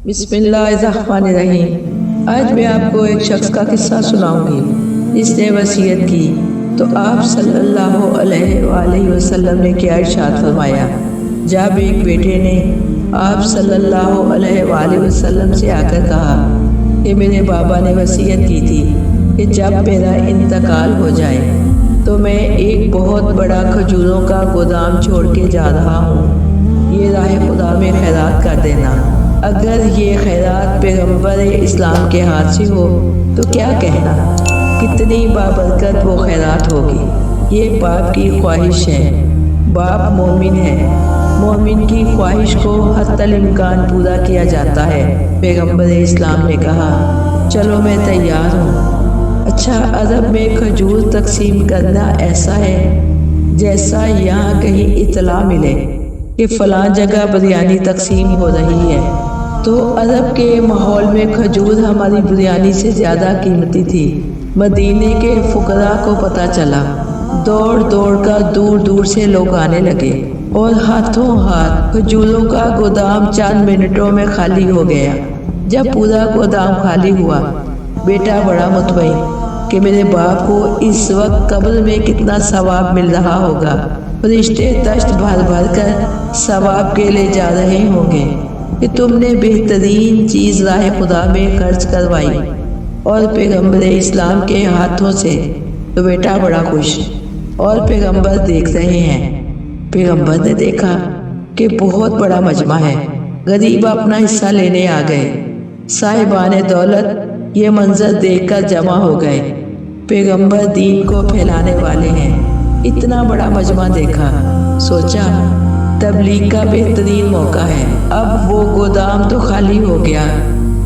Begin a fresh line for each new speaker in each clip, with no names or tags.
बिस्मिल्लाहिर्रहमानिर्रहीम। आज मैं आपको एक शख्स का किस्सा सुनाऊंगी जिसने वसीयत की तो आप सल्लल्लाहु अलैहि वसल्लम ने क्या इरशाद फरमाया। जब एक बेटे ने आप सल्लल्लाहु अलैहि वसल्लम से आकर कहा कि मेरे बाबा ने वसीयत की थी कि जब मेरा इंतकाल हो जाए तो मैं एक बहुत बड़ा खजूरों का गोदाम छोड़ के जा रहा हूँ, ये राह खुदा में खैरात कर देना। अगर ये खैरात पैगम्बर इस्लाम के हाथ से हो तो क्या कहना, कितनी बाबरकत वो खैरात होगी। ये बाप की ख्वाहिश है, बाप मोमिन है, मोमिन की ख्वाहिश को हत्तल इम्कान पूरा किया जाता है। पैगम्बर इस्लाम ने कहा चलो मैं तैयार हूँ। अच्छा, अरब में खजूर तकसीम करना ऐसा है जैसा यहाँ कहीं इतला मिले कि फ़लाँ जगह बिरयानी तकसीम हो रही है, तो अरब के माहौल में खजूर हमारी बिरयानी से ज़्यादा कीमती थी। मदीने के फुकरा को पता चला, दौड़ दौड़ कर दूर दूर से लोग आने लगे और हाथों हाथ खजूरों का गोदाम चंद मिनटों में खाली हो गया। जब पूरा गोदाम खाली हुआ, बेटा बड़ा मुतमईन कि मेरे बाप को इस वक्त कब्र में कितना सवाब मिल रहा होगा। फरिश्ते तश्त भर भर कर सवाब के ले जा रहे होंगे कि तुमने बेहतरीन चीज़ राह खुदा में खर्च करवाई और पैगम्बर इस्लाम के हाथों से। तो बेटा बड़ा खुश और पैगम्बर देख रहे हैं। पैगम्बर ने देखा कि बहुत बड़ा मजमा है, गरीब अपना हिस्सा लेने आ गए। साहिबाने दौलत ये मंजर देखकर जमा हो गए। पैगम्बर दीन को फैलाने वाले हैं, इतना बड़ा मजमा देखा, सोचा तबलीग का बेहतरीन मौका है। अब वो गोदाम तो खाली हो गया,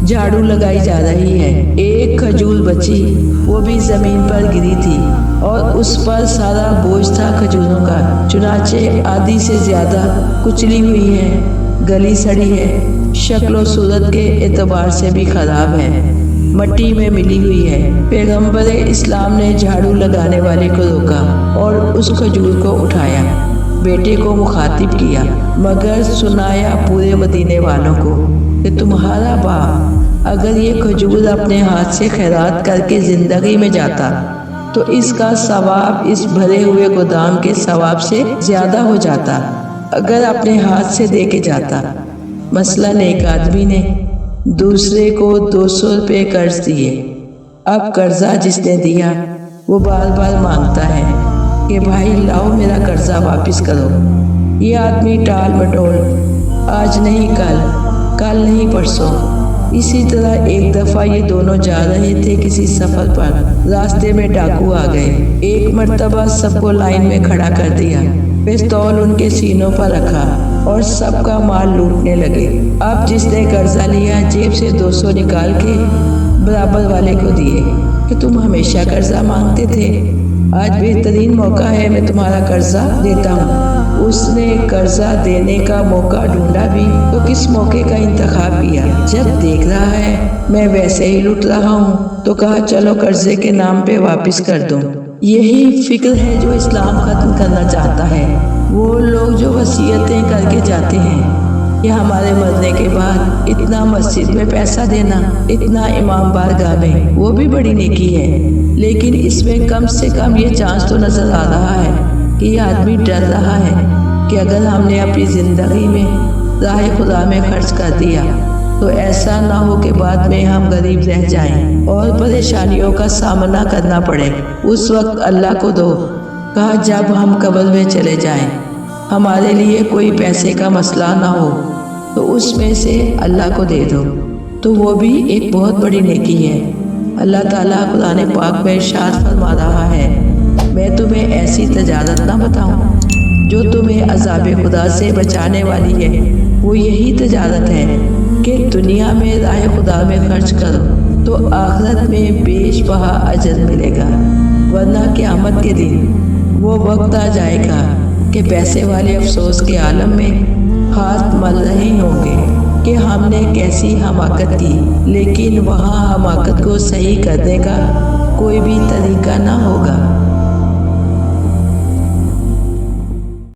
झाड़ू लगाई जा रही है। एक खजूर बची, वो भी ज़मीन पर गिरी थी और उस पर सारा बोझ था खजूरों का। चुनाचे आधी से ज़्यादा कुचली हुई है, गली सड़ी है, शक्ल सूरत के एतबार से भी ख़राब है, मट्टी में मिली हुई है। पैगम्बर इस्लाम ने झाड़ू लगाने वाले को रोका और उस खजूर को उठाया, बेटे को मुखातिब किया, मगर सुनाया पूरे मदीने वालों को कि तुम्हारा बाप अगर ये खजूर अपने हाथ से खैरात करके ज़िंदगी में जाता तो इसका सवाब इस भरे हुए गोदाम के सवाब से ज़्यादा हो जाता अगर अपने हाथ से दे के जाता। मसलन एक आदमी ने दूसरे को 200 रुपये कर्ज दिए। अब कर्जा जिसने दिया वो बार बार मांगता है कि भाई लाओ मेरा कर्जा वापस करो। ये आदमी टाल मटोल, आज नहीं कल, कल नहीं परसों। इसी तरह एक दफ़ा ये दोनों जा रहे थे किसी सफ़र पर, रास्ते में डाकू आ गए। एक मर्तबा सबको लाइन में खड़ा कर दिया, पिस्तौल उनके सीनों पर रखा और सबका माल लूटने लगे। अब जिसने कर्जा लिया जेब से 200 निकाल के बराबर वाले को दिए कि तुम हमेशा कर्जा मांगते थे, आज बेहतरीन मौका है, मैं तुम्हारा कर्जा देता हूँ। उसने कर्जा देने का मौका ढूंढा भी तो किस मौके का इंतखाब किया। जब देख रहा है मैं वैसे ही लूट रहा हूँ तो कहा चलो कर्जे के नाम पे वापस कर दूँ। यही फिक्र है जो इस्लाम खत्म करना चाहता है। वो लोग जो वसीयतें करके जाते हैं कि हमारे मरने के बाद इतना मस्जिद में पैसा देना, इतना इमाम बारगाह में, वो भी बड़ी नेकी है, लेकिन इसमें कम से कम ये चांस तो नज़र आ रहा है कि ये आदमी डर रहा है कि अगर हमने अपनी ज़िंदगी में राह खुदा में खर्च कर दिया तो ऐसा ना हो कि बाद में हम गरीब रह जाएं और परेशानियों का सामना करना पड़े। उस वक्त अल्लाह को दो, कहा जब हम कब्र में चले जाएं हमारे लिए कोई पैसे का मसला ना हो तो उसमें से अल्लाह को दे दो, तो वो भी एक बहुत बड़ी नेकी है। अल्लाह ताला कुरान पाक में इरशाद फरमा रहा है, मैं तुम्हें ऐसी तजारत ना बताऊं जो तुम्हें अज़ाब खुदा से बचाने वाली है। वो यही तजारत है कि दुनिया में राह खुदा में खर्च करो तो आखिरत में बेश बहा अजर मिलेगा, वरना क़यामत के दिन वो वक्त आ जाएगा कि पैसे वाले अफसोस के आलम में हाथ मल रहे होंगे कि हमने कैसी हमाकत की, लेकिन वहाँ हमाकत को सही करने का कोई भी तरीका ना होगा।